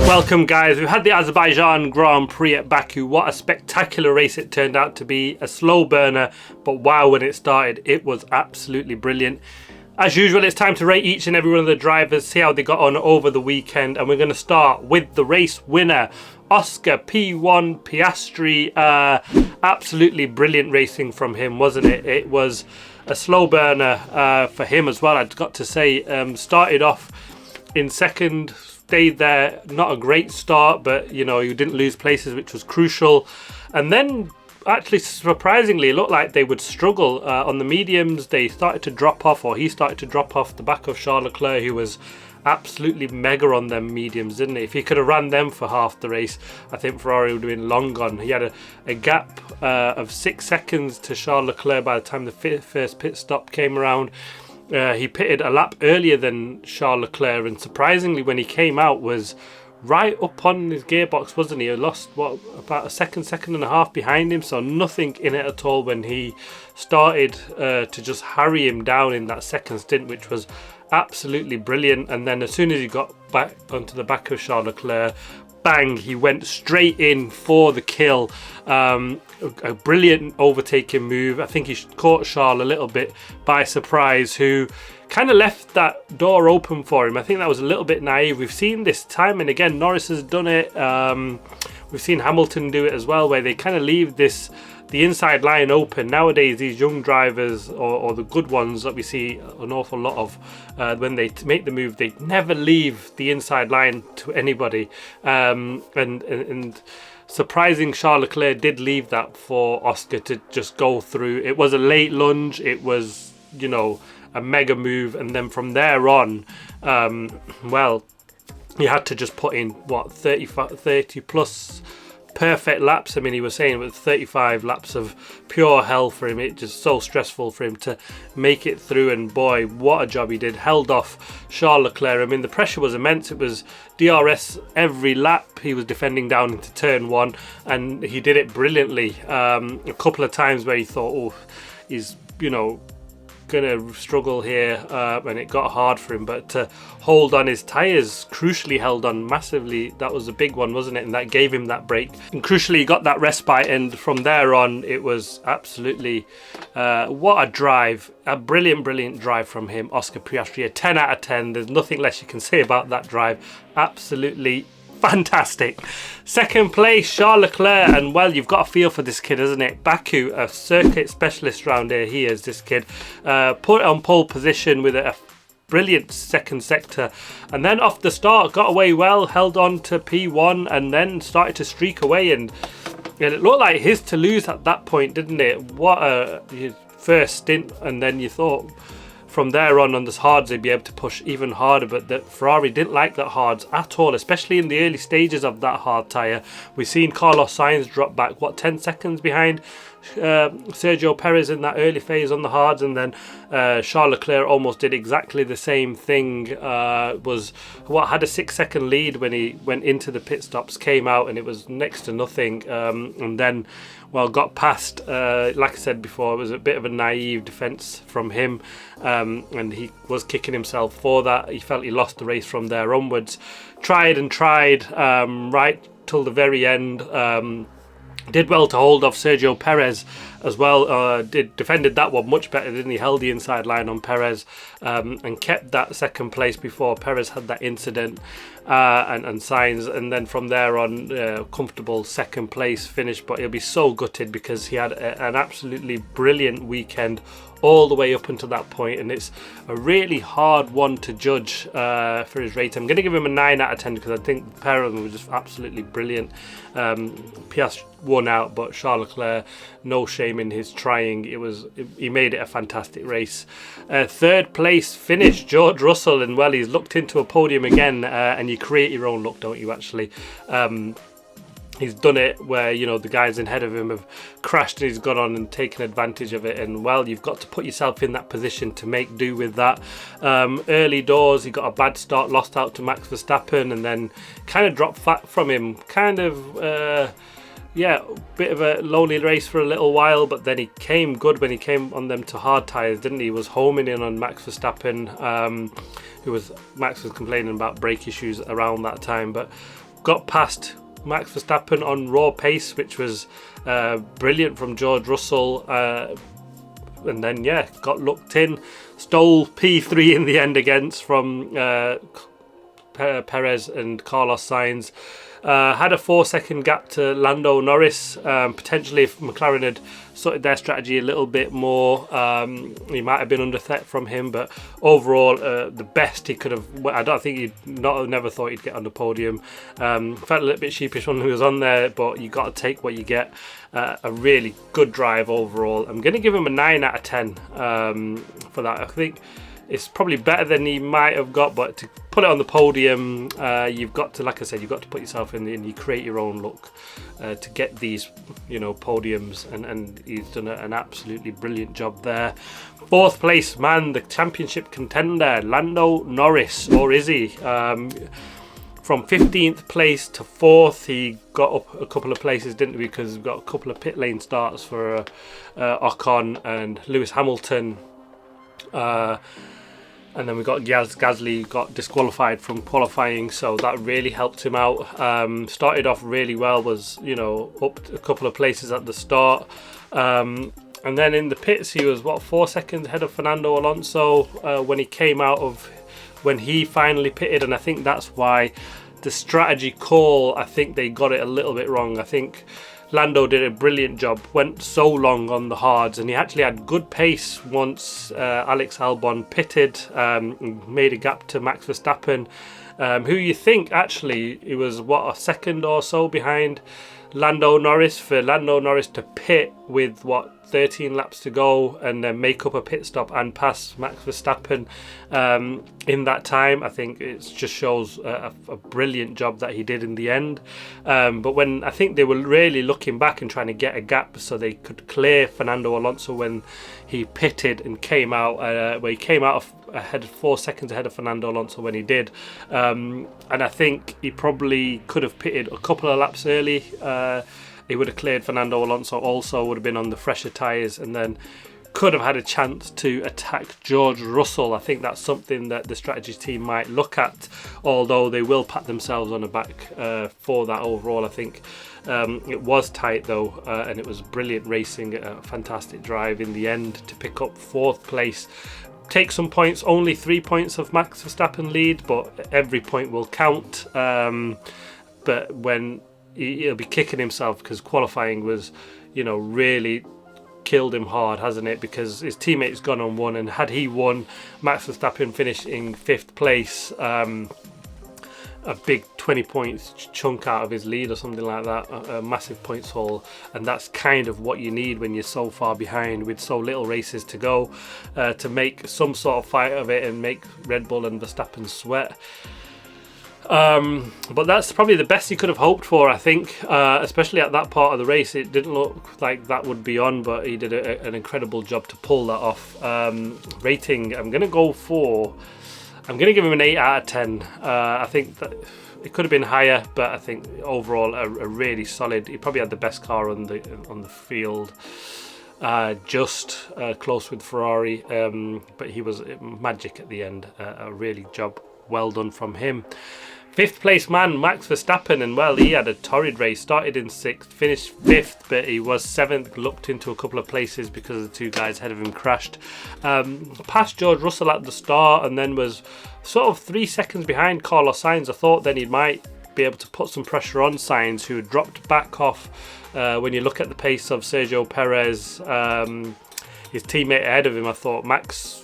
Welcome guys, we've had the Azerbaijan Grand Prix at Baku. What a spectacular race it turned out to be. A slow burner, but wow, when it started it was absolutely brilliant. As usual, it's time to rate each and every one of the drivers, see how they got on over the weekend, and we're going to start with the race winner, Oscar P1 Piastri. Absolutely brilliant racing from him, wasn't it? It was a slow burner for him as well, I've got to say. Started off in second, stayed there, not a great start, but you know, you didn't lose places, which was crucial. And then actually surprisingly it looked like they would struggle on the mediums. They started to drop off, or he started to drop off the back of Charles Leclerc, who was absolutely mega on them mediums, didn't he? If he could have ran them for half the race, I think Ferrari would have been long gone. He had a gap of 6 seconds to Charles Leclerc by the time the first pit stop came around. He pitted a lap earlier than Charles Leclerc, and surprisingly when he came out was right up on his gearbox, wasn't he? He lost about a second and a half behind him, so nothing in it at all when he started to just harry him down in that second stint, which was absolutely brilliant. And then as soon as he got back onto the back of Charles Leclerc, bang, he went straight in for the kill. A brilliant overtaking move. I think he caught Charles a little bit by surprise, who kind of left that door open for him. I think that was a little bit naive. We've seen this time and again, Norris has done it. We've seen Hamilton do it as well, where they kind of leave the inside line open. Nowadays, these young drivers, or the good ones that we see an awful lot of, when they make the move, they never leave the inside line to anybody. And surprising, Charles Leclerc did leave that for Oscar to just go through. It was a late lunge. It was, you know, a mega move. And then from there on, well, you had to just put in, what, 30 plus perfect laps. I mean, he was saying it was 35 laps of pure hell for him. It just so stressful for him to make it through, and boy, what a job he did. Held off Charles Leclerc. I mean, the pressure was immense. It was DRS every lap. He was defending down into turn one, and he did it brilliantly. A couple of times where he thought, oh, he's, you know, gonna struggle here, and it got hard for him, but to hold on, his tyres crucially held on massively. That was a big one, wasn't it? And that gave him that break, and crucially he got that respite, and from there on it was absolutely what a drive, a brilliant drive from him, Oscar Piastri. A 10 out of 10. There's nothing less you can say about that drive. Absolutely fantastic. Second place, Charles Leclerc, and well, you've got a feel for this kid, isn't it? Baku, a circuit specialist round here. He is, this kid. Put it on pole position with a brilliant second sector, and then off the start got away well, held on to P1, and then started to streak away, and it looked like his to lose at that point, didn't it? What a first stint, and then you thought from there on the hards they'd be able to push even harder, but the Ferrari didn't like that hards at all, especially in the early stages of that hard tyre. We've seen Carlos Sainz drop back, what, 10 seconds behind Sergio Perez in that early phase on the hards, and then Charles Leclerc almost did exactly the same thing. Had a 6-second lead when he went into the pit stops, came out, and it was next to nothing, and then, well, got past. Like I said before, it was a bit of a naive defence from him, and he was kicking himself for that. He felt he lost the race from there onwards. Tried right till the very end. Did well to hold off Sergio Perez as well. Defended that one much better, didn't he? Held the inside line on Perez, and kept that second place before Perez had that incident, and Sainz, and then from there on, comfortable second place finish. But he'll be so gutted because he had an absolutely brilliant weekend all the way up until that point, and it's a really hard one to judge for his rating. I'm going to give him a 9 out of 10 because I think the pair of them were just absolutely brilliant. Piastri won out, but Charles Leclerc, no shame in his trying. He made it a fantastic race. Third place finish, George Russell, and well, he's looked into a podium again, and you create your own luck, don't you, actually? He's done it where, you know, the guys ahead of him have crashed and he's gone on and taken advantage of it, and well, you've got to put yourself in that position to make do with that. Early doors, he got a bad start, lost out to Max Verstappen, and then kind of dropped flat from him. Bit of a lonely race for a little while, but then he came good when he came on them to hard tyres, didn't he? He was homing in on Max Verstappen, Max was complaining about brake issues around that time, but got past Max Verstappen on raw pace, which was brilliant from George Russell, and then got looked in, stole P3 in the end against from Perez and Carlos Sainz. Had a 4-second gap to Lando Norris. Potentially, if McLaren had sorted their strategy a little bit more, he might have been under threat from him. But overall, the best he could have. I don't think never thought he'd get on the podium. Felt a little bit sheepish when he was on there, but you got to take what you get. A really good drive overall. I'm going to give him a 9 out of 10 for that. I think it's probably better than he might have got, but to put it on the podium, you've got to, like I said, you've got to put yourself in and you create your own look to get these, podiums, and he's done an absolutely brilliant job there. 4th place man, the championship contender, Lando Norris, or is he? From 15th place to 4th, he got up a couple of places, didn't he? Because we've got a couple of pit lane starts for Ocon and Lewis Hamilton. And then we got Gasly got disqualified from qualifying, so that really helped him out. Started off really well, was up a couple of places at the start, and then in the pits he was 4 seconds ahead of Fernando Alonso when he finally pitted, and I think that's why the strategy call, I think they got it a little bit wrong. I think Lando did a brilliant job, went so long on the hards, and he actually had good pace once Alex Albon pitted, made a gap to Max Verstappen, who you think actually he was a second or so behind Lando Norris. For Lando Norris to pit with 13 laps to go and then make up a pit stop and pass Max Verstappen in that time, I think it just shows a brilliant job that he did in the end. But when I think they were really looking back and trying to get a gap so they could clear Fernando Alonso when he pitted and came out, where he came out ahead 4 seconds ahead of Fernando Alonso when he did, and I think he probably could have pitted a couple of laps early. He would have cleared Fernando Alonso, also would have been on the fresher tyres, and then could have had a chance to attack George Russell. I think that's something that the strategy team might look at, although they will pat themselves on the back for that overall. I think it was tight though, and it was brilliant racing, a fantastic drive in the end to pick up 4th place. Take some points, only 3 points of Max Verstappen lead, but every point will count. But when he'll be kicking himself, because qualifying was, really killed him hard, hasn't it? Because his teammate's gone on one, and had he won, Max Verstappen finished in 5th place, a big 20 points chunk out of his lead or something like that, a massive points haul, and that's kind of what you need when you're so far behind with so little races to go, to make some sort of fight of it and make Red Bull and Verstappen sweat. But that's probably the best he could have hoped for, I think, especially at that part of the race. It didn't look like that would be on, but he did an incredible job to pull that off. Rating, I'm going to give him an 8 out of 10. I think that it could have been higher, but I think overall a really solid. He probably had the best car on the field, just close with Ferrari, but he was magic at the end. A really job well done from him. 5th place man, Max Verstappen, and he had a torrid race. Started in 6th, finished 5th, but he was 7th, looked into a couple of places because the 2 guys ahead of him crashed. Passed George Russell at the start, and then was sort of 3 seconds behind Carlos Sainz. I thought then he might be able to put some pressure on Sainz, who had dropped back off. When you look at the pace of Sergio Perez, his teammate ahead of him, I thought Max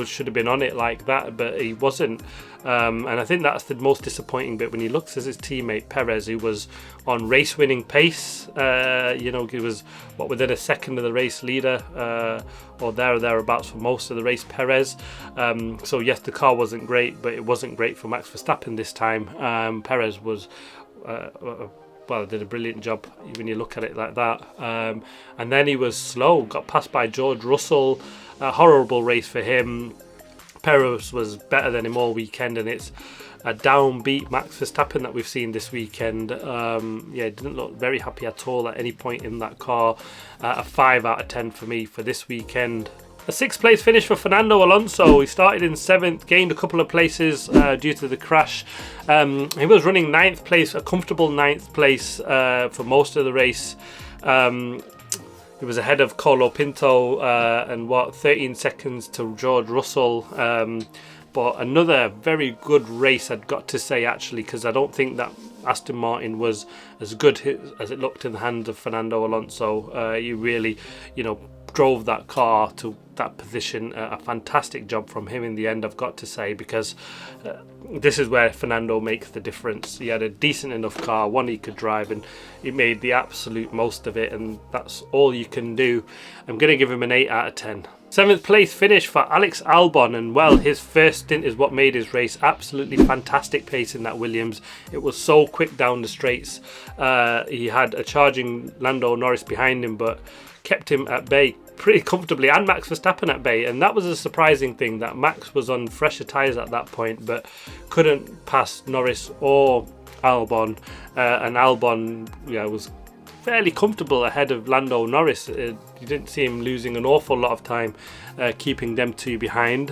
should have been on it like that, but he wasn't. And I think that's the most disappointing bit when he looks at his teammate Perez, who was on race-winning pace. He was within a second of the race leader, or thereabouts for most of the race, Perez. So yes, the car wasn't great, but it wasn't great for Max Verstappen this time. Perez was did a brilliant job when you look at it like that. And then he was slow, got passed by George Russell. A horrible race for him. Perez was better than him all weekend, and it's a downbeat Max Verstappen that we've seen this weekend. Didn't look very happy at all at any point in that car. A 5 out of 10 for me for this weekend. A 6th place finish for Fernando Alonso. He started in 7th, gained a couple of places due to the crash. He was running 9th place, a comfortable 9th place for most of the race. He was ahead of Colo Pinto and 13 seconds to George Russell. But another very good race, I'd got to say, actually, because I don't think that Aston Martin was as good as it looked in the hands of Fernando Alonso. He really, drove that car to that position. A fantastic job from him in the end, I've got to say, because this is where Fernando makes the difference. He had a decent enough car, one he could drive, and he made the absolute most of it, and that's all you can do. I'm going to give him an 8 out of 10. 7th place finish for Alex Albon, and well, his first stint is what made his race. Absolutely fantastic pace in that Williams. It was so quick down the straights. He had a charging Lando Norris behind him, but kept him at bay pretty comfortably, and Max Verstappen at bay, and that was a surprising thing, that Max was on fresher tyres at that point but couldn't pass Norris or Albon, and Albon was fairly comfortable ahead of Lando Norris. You didn't see him losing an awful lot of time keeping them two behind.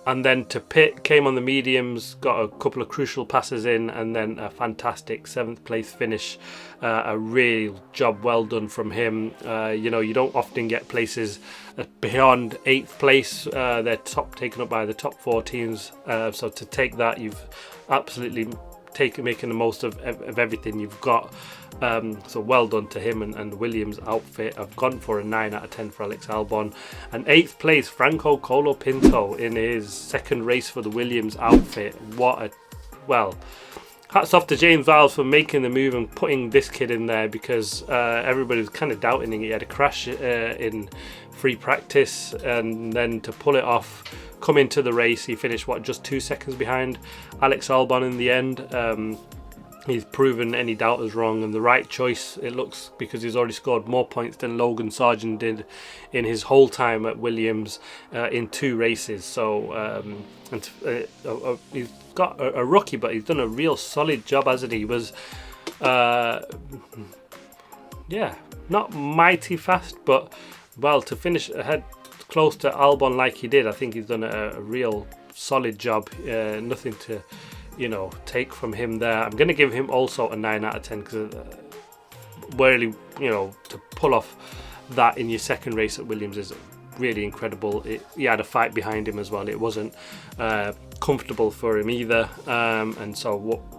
And then to pit, came on the mediums, got a couple of crucial passes in, and then a fantastic 7th place finish. A real job well done from him. You don't often get places beyond 8th place. They're taken up by the top 4 teams. So to take that, you've absolutely making the most of everything you've got. So well done to him and the Williams outfit. I've gone for a 9 out of 10 for Alex Albon. And 8th place, Franco Colapinto in his 2nd race for the Williams outfit. Hats off to James Vowles for making the move and putting this kid in there, because everybody was kind of doubting him. He had a crash in free practice, and then to pull it off, come into the race, he finished just 2 seconds behind Alex Albon in the end. He's proven any doubters wrong, and the right choice, it looks, because he's already scored more points than Logan Sargent did in his whole time at Williams in 2 races. So he's got a rookie, but he's done a real solid job, hasn't he? He was not mighty fast, but to finish ahead close to Albon like he did, I think he's done a real solid job. Nothing to take from him there. I'm going to give him also a 9 out of 10, because really, to pull off that in your 2nd race at Williams is really incredible. He had a fight behind him as well. It wasn't comfortable for him either, and so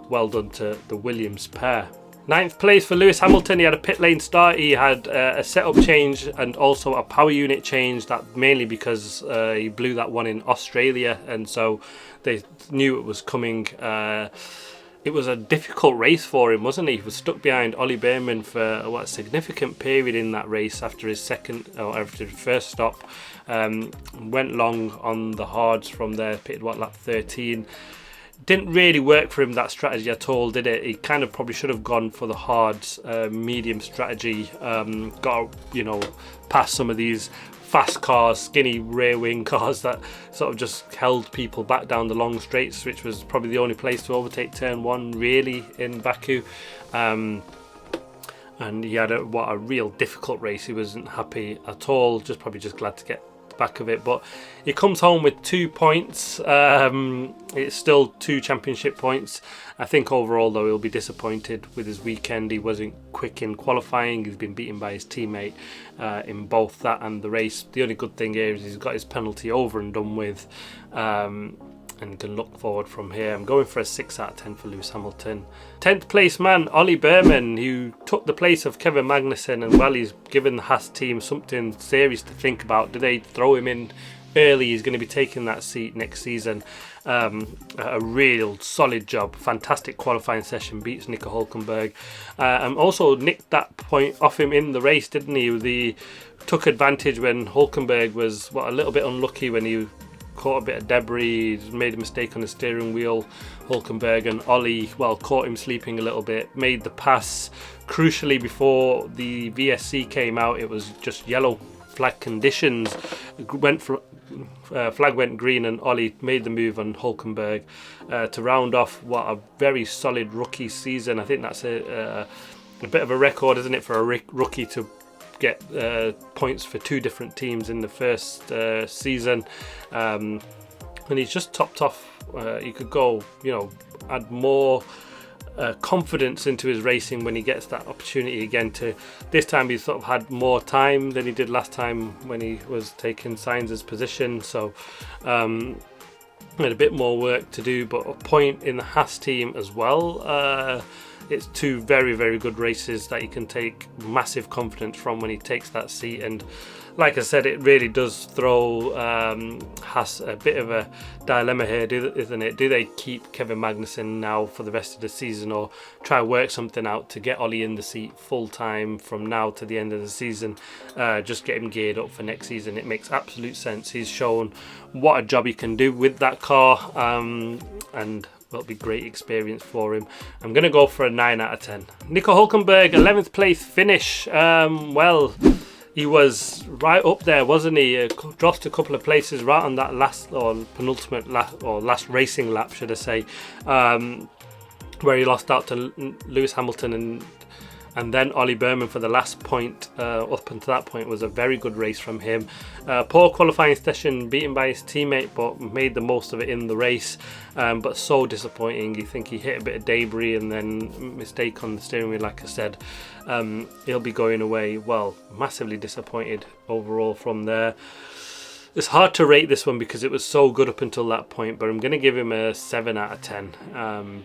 well done to the Williams pair. 9th place for Lewis Hamilton. He had a pit lane start. He had a setup change and also a power unit change, that mainly because he blew that one in Australia, and so they knew it was coming. It was a difficult race for him, wasn't he? He was stuck behind Ollie Behrman for a significant period in that race after his first stop. Went long on the hards from there, pitted lap 13. Didn't really work for him, that strategy at all, did it? He kind of probably should have gone for the hards, medium strategy. Got past some of these fast cars, skinny rear wing cars that sort of just held people back down the long straights, which was probably the only place to overtake turn 1 really in Baku. And he had a real difficult race. He wasn't happy at all, probably just glad to get back of it, but he comes home with 2 points. It's still 2 championship points. I think overall, though, he'll be disappointed with his weekend. He wasn't quick in qualifying. He's been beaten by his teammate in both that and the race. The only good thing here is he's got his penalty over and done with, and can look forward from here. I'm going for a 6 out of 10 for Lewis Hamilton. 10th place man, Ollie Behrman, who took the place of Kevin Magnussen, and he's given the Haas team something serious to think about. Do they throw him in early? He's going to be taking that seat next season. A real solid job, fantastic qualifying session, beats Nico Hülkenberg, and also nicked that point off him in the race, didn't he? He took advantage when Hülkenberg was a little bit unlucky when he caught a bit of debris. He made a mistake on the steering wheel, Hülkenberg, and Ollie caught him sleeping a little bit, made the pass crucially before the VSC came out. It was just yellow flag conditions, flag went green, and Ollie made the move on Hülkenberg to round off a very solid rookie season. I think that's a bit of a record, isn't it, for a rookie to get points for 2 different teams in the first season, and he's just topped off. He could go, add more confidence into his racing when he gets that opportunity again. To this time, he's sort of had more time than he did last time when he was taking Sainz's position. So had a bit more work to do, but a point in the Haas team as well. It's 2 very, very good races that he can take massive confidence from when he takes that seat. And like I said, it really does throw Haas a bit of a dilemma here, isn't it? Do they keep Kevin Magnussen now for the rest of the season, or try work something out to get Ollie in the seat full time from now to the end of the season? Just get him geared up for next season. It makes absolute sense. He's shown what a job he can do with that car, and it'll be great experience for him. I'm going to go for a 9 out of 10. Nico Hülkenberg, 11th place finish. Well, he was right up there, wasn't he? Dropped a couple of places right on that last or penultimate last racing lap, should I say, where he lost out to Lewis Hamilton and then Ollie Berman for the last point. Up until that point was a very good race from him. Poor qualifying session, beaten by his teammate, but made the most of it in the race. But so disappointing. You think he hit a bit of debris and then mistake on the steering wheel, like I said. He'll be going away, well, massively disappointed overall from there. It's hard to rate this one because it was so good up until that point, but I'm going to give him a 7 out of 10.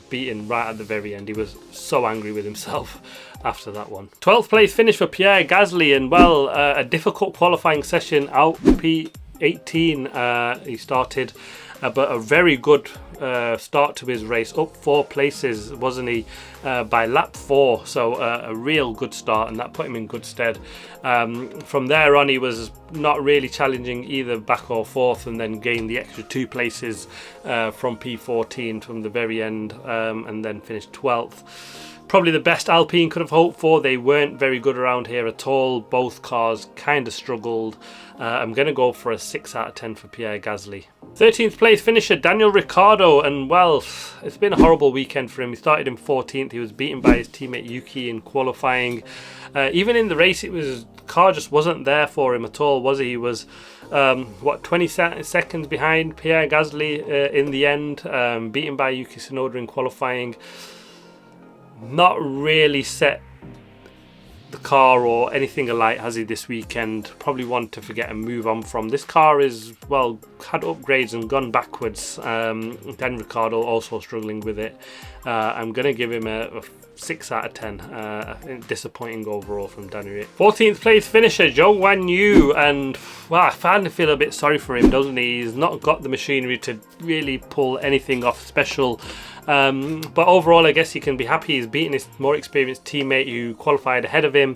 Beaten right at the very end. He was so angry with himself after that one. 12th place finish for Pierre Gasly, and well, a difficult qualifying session out P18 he started, but a very good start to his race, up 4 places, wasn't he, by lap 4, so a real good start, and that put him in good stead. From there on, he was not really challenging either back or forth, and then gained the extra 2 places from P14 from the very end, and then finished 12th. Probably the best Alpine could have hoped for. They weren't very good around here at all. Both cars kind of struggled. I'm going to go for a 6 out of 10 for Pierre Gasly. 13th place finisher Daniel Ricciardo, and well, it's been a horrible weekend for him. He started in 14th. He was beaten by his teammate Yuki in qualifying. Even in the race, the car just wasn't there for him at all, was he? He was 20 seconds behind Pierre Gasly in the end, beaten by Yuki Tsunoda in qualifying. Not really set the car or anything alight, has he, this weekend? Probably one to forget and move on from. This car is, well, had upgrades and gone backwards. Dan Ricciardo also struggling with it. I'm going to give him a 6 out of 10. Disappointing overall from Danny. 14th place finisher Zhou Guanyu, and well, I finally feel a bit sorry for him, doesn't he? He's not got the machinery to really pull anything off special. But overall, I guess he can be happy. He's beaten his more experienced teammate who qualified ahead of him,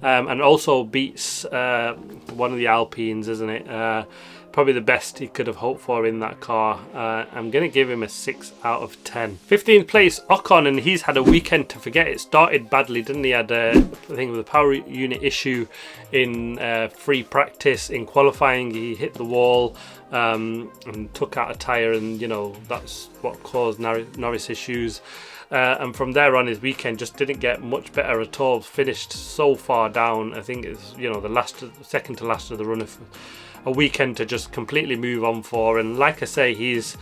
and also beats one of the Alpines, isn't it? Probably the best he could have hoped for in that car. I'm going to give him a 6 out of 10. 15th place Ocon, and he's had a weekend to forget. It started badly, didn't he? Had I think with a power unit issue in free practice. In qualifying, he hit the wall and took out a tyre, and that's what caused Norris issues. And from there on, his weekend just didn't get much better at all. Finished so far down. I think it's the second to last of the run of a weekend to just completely move on for. And like I say, is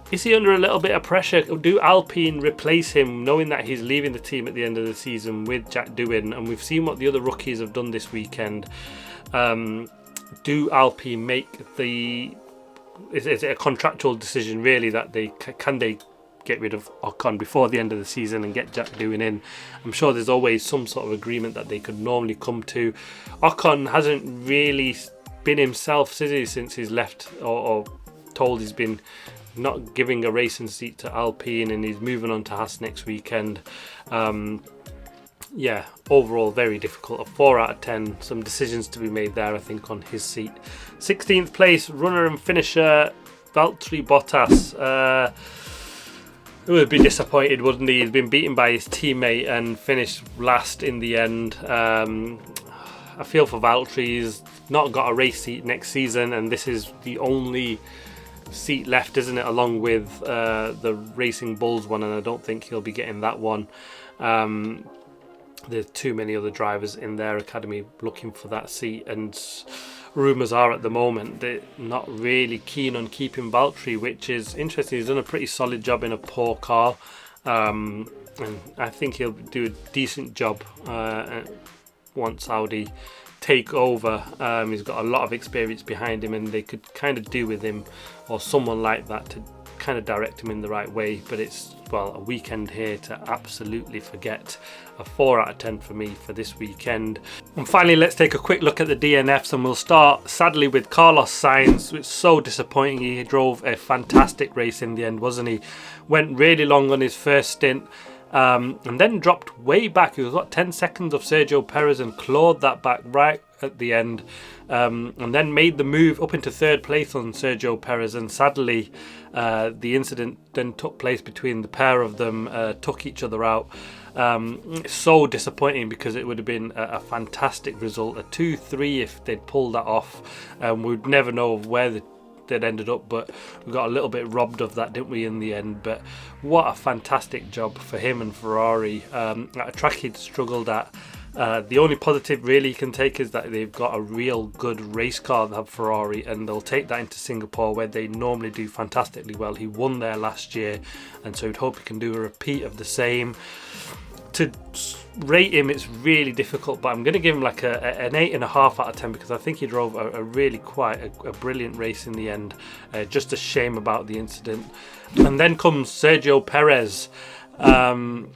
he under a little bit of pressure? Do Alpine replace him, knowing that he's leaving the team at the end of the season with Jack Doohan? And we've seen what the other rookies have done this weekend. Do Alpine make is it a contractual decision really that can they get rid of Ocon before the end of the season and get Jack Doohan in? I'm sure there's always some sort of agreement that they could normally come to. Ocon hasn't really been himself since he's left, or told he's been not giving a racing seat to Alpine, and he's moving on to Haas next weekend. Overall very difficult. A 4 out of 10. Some decisions to be made there, I think, on his seat. 16th place runner and finisher Valtteri Bottas. He would be disappointed, wouldn't he? He's been beaten by his teammate and finished last in the end. I feel for Valtteri. He's not got a race seat next season, and this is the only seat left, isn't it, along with the Racing Bulls one, and I don't think he'll be getting that one. there's too many other drivers in their academy looking for that seat, and rumours are at the moment they're not really keen on keeping Valtteri, which is interesting. He's done a pretty solid job in a poor car, and I think he'll do a decent job once Audi take over. He's got a lot of experience behind him, and they could kind of do with him or someone like that to kind of direct him in the right way. But it's, well, a weekend here to absolutely forget. A 4 out of 10 for me for this weekend. And finally, let's take a quick look at the DNFs, and we'll start sadly with Carlos Sainz. It's so disappointing. He drove a fantastic race in the end, wasn't he? Went really long on his first stint, and then dropped way back. He was what, 10 seconds of Sergio Perez, and clawed that back right at the end, and then made the move up into third place on Sergio Perez. And sadly, the incident then took place between the pair of them, took each other out. It's so disappointing because it would have been a fantastic result, a 2-3 if they'd pulled that off. We'd never know where they'd ended up, but we got a little bit robbed of that, didn't we, in the end? But what a fantastic job for him and Ferrari at a track he'd struggled at. The only positive really you can take is that they've got a real good race car, they have Ferrari, and they'll take that into Singapore where they normally do fantastically well. He won there last year, and so we'd hope he can do a repeat of the same. To rate him, it's really difficult, but I'm going to give him like an 8.5 out of 10 because I think he drove a really quite a brilliant race in the end. Just a shame about the incident. And then comes Sergio Perez. Another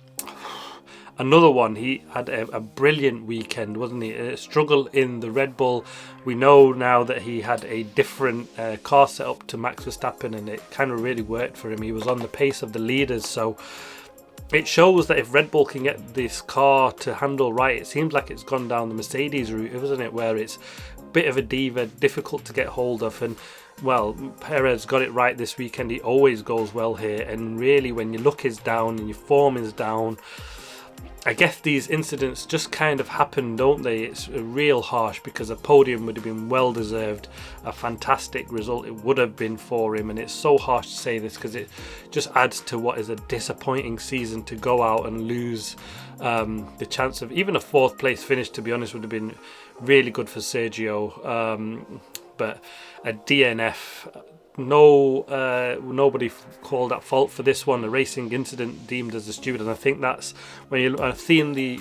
one. He had a brilliant weekend, wasn't he? A struggle in the Red Bull. We know now that he had a different car set up to Max Verstappen, and it kind of really worked for him. He was on the pace of the leaders, so it shows that if Red Bull can get this car to handle right, it seems like it's gone down the Mercedes route, isn't it, where it's a bit of a diva, difficult to get hold of. And well, Perez got it right this weekend. He always goes well here, and really when your luck is down and your form is down, I guess these incidents just kind of happen, don't they? It's real harsh because a podium would have been well deserved, a fantastic result it would have been for him. And it's so harsh to say this because it just adds to what is a disappointing season to go out and lose the chance of even a 4th place finish, to be honest, would have been really good for Sergio. But a DNF, nobody called at fault for this one. A racing incident deemed as a stupid, and I think that's when I've seen the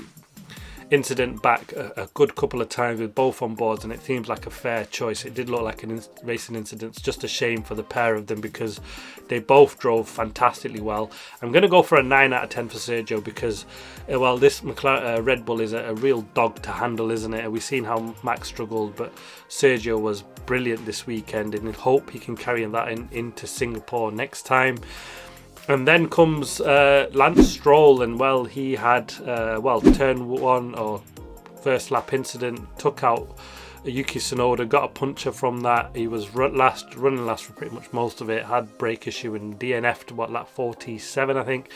incident back a good couple of times with both on boards, and it seems like a fair choice. It did look like a racing incident. It's just a shame for the pair of them because they both drove fantastically well. I'm going to go for a 9 out of 10 for Sergio because, well, this Red Bull is a real dog to handle, isn't it? We've seen how Max struggled, but Sergio was brilliant this weekend, and I hope he can carry that into Singapore next time. And then comes Lance Stroll, and well, he had turn 1 or first lap incident, took out Yuki Tsunoda, got a puncher from that. He was running last for pretty much most of it, had brake issue and DNF'd lap 47 I think.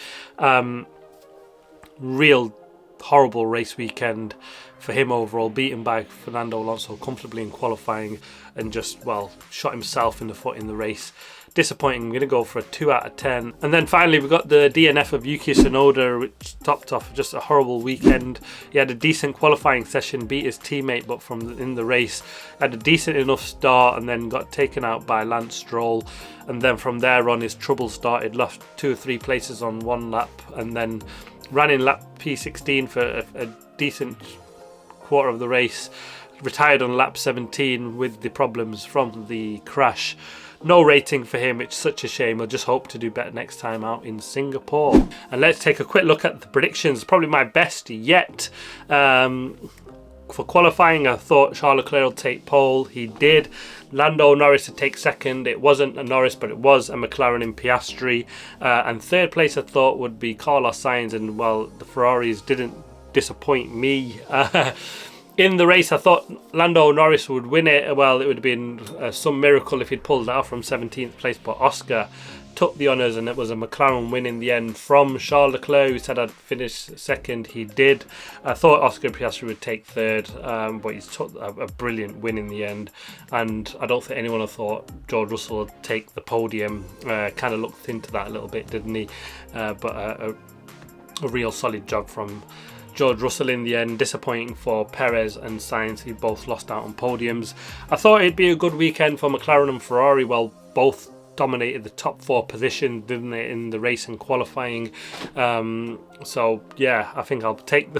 Real horrible race weekend for him overall, beaten by Fernando Alonso comfortably in qualifying, and just, well, shot himself in the foot in the race. Disappointing. I'm going to go for a 2 out of 10. And then finally we've got the DNF of Yuki Tsunoda, which topped off just a horrible weekend. He had a decent qualifying session, beat his teammate, but in the race had a decent enough start and then got taken out by Lance Stroll. And then from there on his trouble started, lost 2 or 3 places on one lap, and then ran in lap P16 for a decent quarter of the race. Retired on lap 17 with the problems from the crash. No rating for him, it's such a shame. I'll just hope to do better next time out in Singapore. And let's take a quick look at the predictions. Probably my best yet. For qualifying, I thought Charles Leclerc would take pole. He did. Lando Norris to take second. It wasn't a Norris, but it was a McLaren in Piastri. And third place I thought would be Carlos Sainz. And well, the Ferraris didn't disappoint me. In the race, I thought Lando Norris would win it. Well, it would have been some miracle if he'd pulled it off from 17th place, but Oscar took the honours, and it was a McLaren win in the end from Charles Leclerc, who said I'd finish second. He did. I thought Oscar Piastri would take third, but he's took a brilliant win in the end. And I don't think anyone had thought George Russell would take the podium. Kind of looked into that a little bit, didn't he? But a real solid job from George Russell in the end. Disappointing for Perez and Sainz, who both lost out on podiums. I thought it'd be a good weekend for McLaren and Ferrari. Well, both dominated the top 4 position, didn't they, in the race and qualifying. So yeah, I think I'll take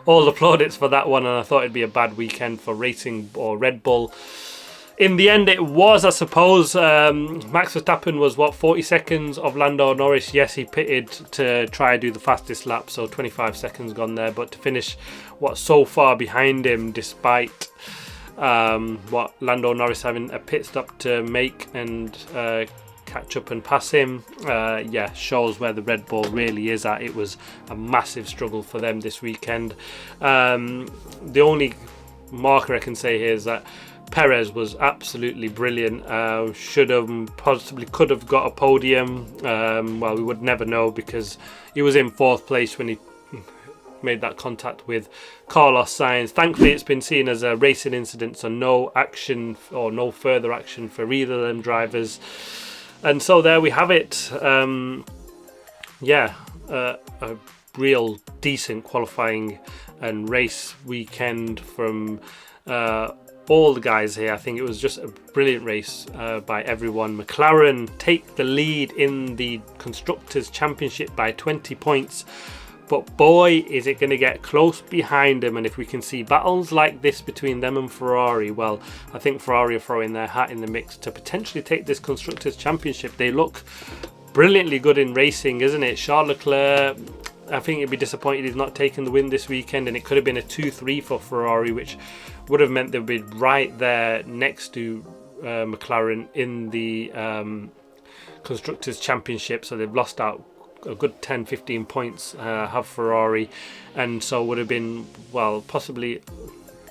all the plaudits for that one, and I thought it'd be a bad weekend for racing or Red Bull. In the end, it was, I suppose. Max Verstappen was, 40 seconds of Lando Norris. Yes, he pitted to try and do the fastest lap, so 25 seconds gone there. But to finish, so far behind him, despite Lando Norris having a pit stop to make and catch up and pass him, shows where the Red Bull really is at. It was a massive struggle for them this weekend. The only marker I can say here is that Perez was absolutely brilliant. Could have got a podium. We would never know, because he was in 4th place when he made that contact with Carlos Sainz. Thankfully, it's been seen as a racing incident, so no action or no further action for either of them drivers. And so there we have it. A real decent qualifying and race weekend from all the guys here. I think it was just a brilliant race by everyone. McLaren take the lead in the Constructors' Championship by 20 points. But boy, is it going to get close behind them. And if we can see battles like this between them and Ferrari, well, I think Ferrari are throwing their hat in the mix to potentially take this Constructors' Championship. They look brilliantly good in racing, isn't it? Charles Leclerc, I think he'd be disappointed he's not taken the win this weekend, and it could have been a 2-3 for Ferrari, which would have meant they'd be right there next to McLaren in the Constructors' Championship. So they've lost out a good 10-15 points, have Ferrari, and so would have been, possibly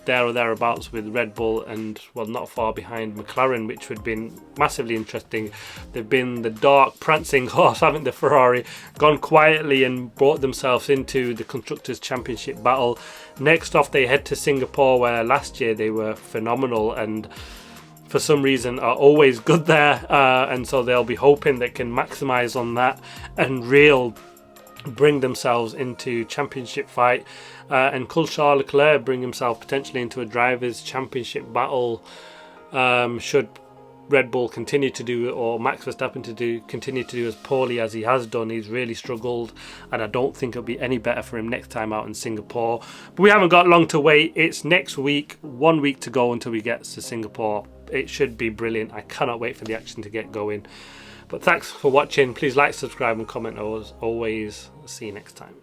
there or thereabouts with Red Bull, and not far behind McLaren, which would have been massively interesting. They've been the dark prancing horse, haven't the Ferrari, gone quietly and brought themselves into the Constructors' Championship battle. Next off, they head to Singapore, where last year they were phenomenal and for some reason are always good there, and so they'll be hoping they can maximise on that and bring themselves into championship fight, and could Charles Leclerc bring himself potentially into a drivers' championship battle, should Red Bull continue to do, or Max Verstappen continue to do as poorly as he has done. He's really struggled, and I don't think it'll be any better for him next time out in Singapore. But we haven't got long to wait. It's next week, 1 week to go until we get to Singapore. It should be brilliant. I cannot wait for the action to get going. But thanks for watching. Please like, subscribe and comment as always. See you next time.